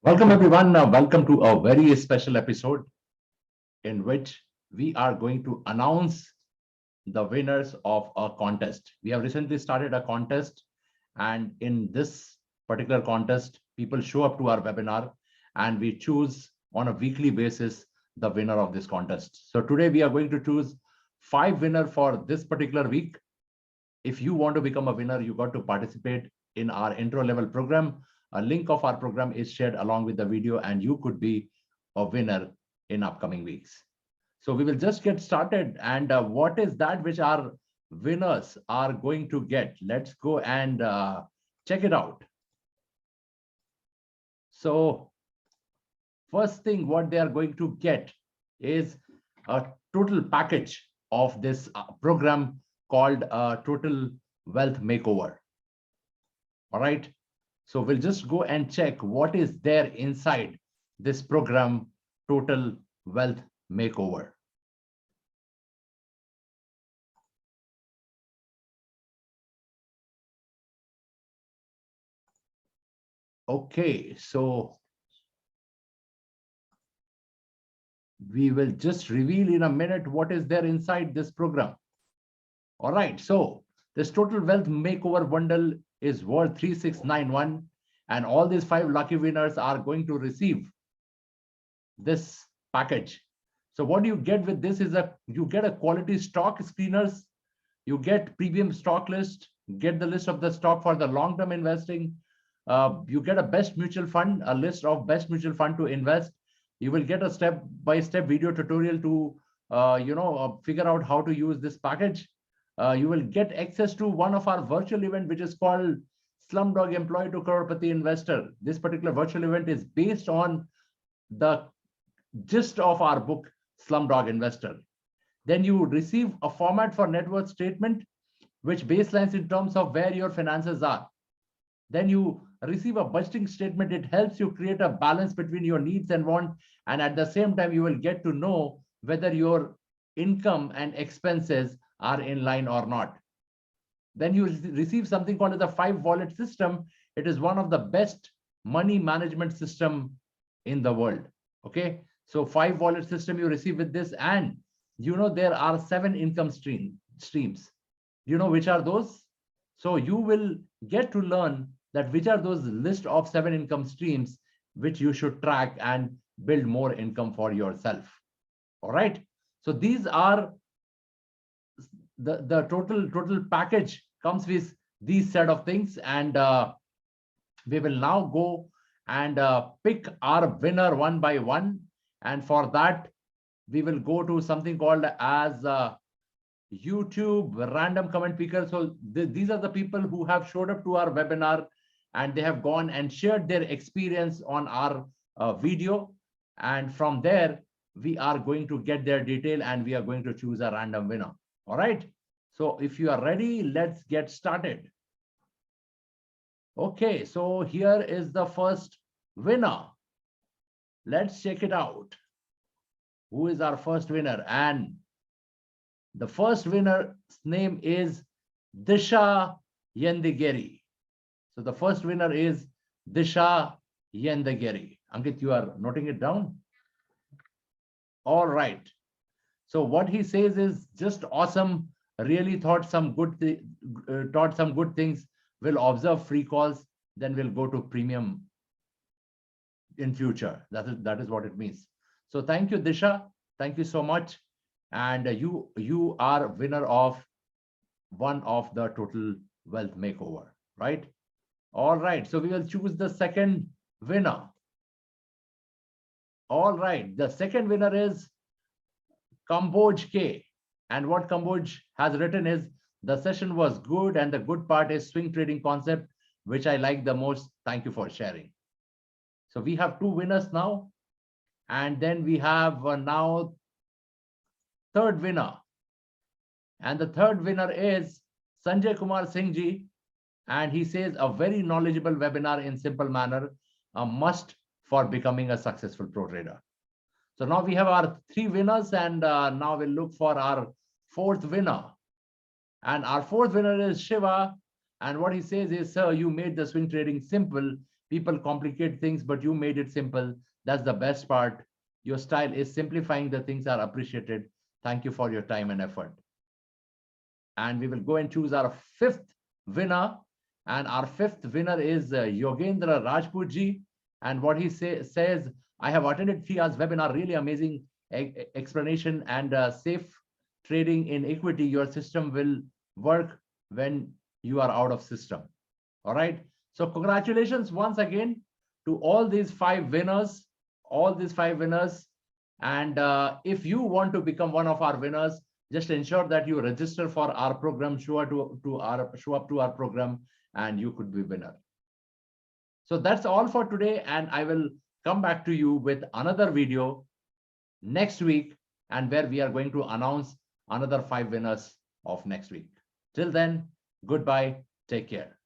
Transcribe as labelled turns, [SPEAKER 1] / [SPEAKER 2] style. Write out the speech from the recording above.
[SPEAKER 1] Welcome, everyone. Welcome to a very special episode in which we are going to announce the winners of a contest. We have recently started a contest, and in this particular contest, people show up to our webinar and we choose on a weekly basis the winner of this contest. So today we are going to choose 5 winners for this particular week. If you want to become a winner, you got to participate in our intro level program. A link of our program is shared along with the video, and you could be a winner in upcoming weeks. So we will just get started. And what is that which our winners are going to get? Let's go and check it out. So first thing, what they are going to get is a total package of this program called Total Wealth Makeover. All right. So we'll just go and check what is there inside this program, Total Wealth Makeover. Okay, so we will just reveal in a minute what is there inside this program. All right, so this Total Wealth Makeover Bundle is worth 3691, and all these 5 lucky winners are going to receive this package. So what you get with this is you get a quality stock screeners, you get premium stock list, get the list of the stock for the long-term investing, you get a best mutual fund, a list of best mutual fund to invest. You will get a step-by-step video tutorial to figure out how to use this package. You will get access to one of our virtual event, which is called Slumdog Employee to Crorepati Investor. This particular virtual event is based on the gist of our book, Slumdog Investor. Then you receive a format for net worth statement, which baselines in terms of where your finances are. Then you receive a budgeting statement. It helps you create a balance between your needs and want. And at the same time, you will get to know whether your income and expenses are in line or not. Then you receive something called the 5-wallet system. It is one of the best money management system in the world. Okay, so 5-wallet system you receive with this, and there are 7 income streams. You know which are those? So you will get to learn that which are those list of 7 income streams which you should track and build more income for yourself. All right, so these are the total package comes with these set of things, and we will now go and pick our winner one by one. And for that, we will go to something called as YouTube random comment picker. So these are the people who have showed up to our webinar, and they have gone and shared their experience on our video. And from there, we are going to get their detail, and we are going to choose a random winner. All right. So if you are ready, let's get started. Okay, so here is the first winner. Let's check it out. Who is our first winner? And the first winner's name is Disha Yendigeri. So the first winner is Disha Yendigeri. Ankit, you are noting it down? All right. So what he says is just awesome. Really thought some good things. Will observe free calls, then we'll go to premium in future. That is what it means. So thank you, Disha. Thank you so much. And you are winner of one of the Total Wealth Makeover, right? All right. So we will choose the second winner. All right. The second winner is Kamboj K. And what Kamboj has written is, the session was good, and the good part is swing trading concept, which I like the most. Thank you for sharing. So we have 2 winners now. And then we have now third winner. And the third winner is Sanjay Kumar Singh ji. And he says, a very knowledgeable webinar in simple manner, a must for becoming a successful pro trader. So now we have our 3 winners, and now we'll look for our 4th winner. And our 4th winner is Siva. And what he says is, sir, you made the swing trading simple. People complicate things, but you made it simple. That's the best part. Your style is simplifying the things are appreciated. Thank you for your time and effort. And we will go and choose our fifth winner. And our fifth winner is Yogendra Rajput ji. And what he says, I have attended 3 hours webinar, really amazing explanation and safe trading in equity. Your system will work when you are out of system. All right. So congratulations once again to all these 5 winners, And if you want to become one of our winners, just ensure that you register for our program, show up to our program, and you could be winner. So that's all for today, and I will come back to you with another video next week, and where we are going to announce another 5 winners of next week. Till then, goodbye, take care.